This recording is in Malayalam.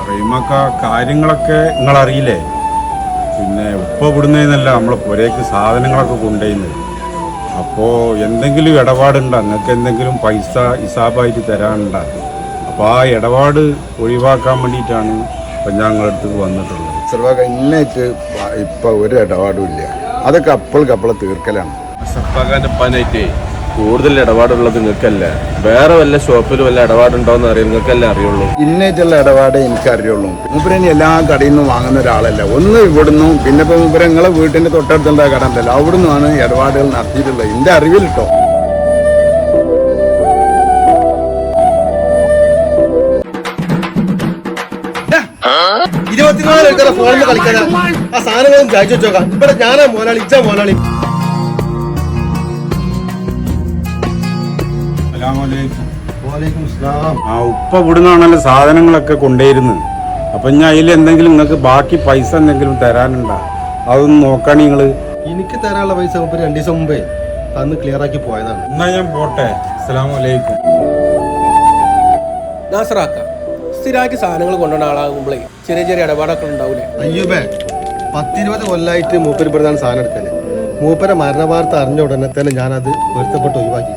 റഹീമക്ക കാര്യങ്ങളൊക്കെ നിങ്ങൾ അറിയില്ലേ? പിന്നെ ഉപ്പ വിടുന്നതെന്നല്ല നമ്മളെ പുരയ്ക്ക് സാധനങ്ങളൊക്കെ കൊണ്ടുപോകുന്നത്. അപ്പോൾ എന്തെങ്കിലും ഇടപാടുണ്ടോ? നിങ്ങൾക്ക് എന്തെങ്കിലും പൈസ ഹിസാബായിട്ട് തരാനുണ്ടോ? അപ്പോൾ ആ ഇടപാട് ഒഴിവാക്കാൻ വേണ്ടിയിട്ടാണ് ഇപ്പം ഞങ്ങളടുത്ത് വന്നിട്ടുള്ളത്. ഇന്നായിട്ട് ഇപ്പം ഒരു ഇടപാടും ഇല്ല. അതൊക്കെ അപ്പോഴേക്കപ്പോഴെ തീർക്കലാണ്. സഫാഖാന്റെ പനായിട്ടേ കൂടുതൽ ഇടപാടുള്ളത് നിങ്ങൾക്കല്ല, വേറെ വല്ല ഷോപ്പിൽ വല്ല ഇടപാടുണ്ടോന്ന് അറിയാം, നിങ്ങൾക്കല്ലേ അറിയുള്ളൂ. ഇന്നായിട്ടുള്ള ഇടപാടേ എനിക്കറിയുള്ളൂ. മൂപ്പരന് എല്ലാ കടയിൽ നിന്നും വാങ്ങുന്ന ഒരാളല്ല. ഒന്ന് ഇവിടുന്നു, പിന്നെ ഇപ്പൊ മൂപ്പര നിങ്ങളെ വീട്ടിന്റെ തൊട്ടടുത്തുള്ള കട ഉണ്ടല്ലോ, അവിടെ നിന്നാണ് ഇടപാടുകൾ നടത്തിയിട്ടുള്ളത് എന്റെ അറിവിൽ കേട്ടോ. ഫോണിൽ കളിക്കാനാ ആ സാധനങ്ങളും ചായച്ചു വെച്ചോക്കാം. ഇവിടെ ഞാനാ മോനാളി, ഇച്ചാ മോനാളി. ആ ഉപ്പ ഇവിടുന്നാണല്ലോ സാധനങ്ങളൊക്കെ കൊണ്ടുവരുന്നത്. അപ്പൊ ഞാൻ അതിൽ എന്തെങ്കിലും നിങ്ങൾക്ക് ബാക്കി പൈസ എന്തെങ്കിലും തരാനുണ്ടോ? അതൊന്ന് നോക്കാണ് നിങ്ങള്. എനിക്ക് തരാനുള്ള പൈസ മുമ്പ് 2 ദിവസം മുമ്പേ തന്ന് ക്ലിയർ ആക്കി പോയതാണ്. എന്നാ ഞാൻ പോട്ടെ. അസ്സലാമലൈക്കും. നാസറാക്ക, സ്ഥിരമായിട്ട് സാധനങ്ങൾ കൊണ്ടുവന്ന ആളാകുമ്പോഴേ ചെറിയ ചെറിയ ഇടപാടൊക്കെ ഉണ്ടാവൂലേ? അയ്യൂബേ, 10-20 കൊല്ലമായിട്ട് മൂപ്പര് ഇവിടുന്നാണ് സാധനം എടുക്കല്. മൂപ്പരെ മരണ വാർത്ത അറിഞ്ഞ ഉടനെ തന്നെ ഞാനത് പൊരുത്തപ്പെട്ട് ഒഴിവാക്കി.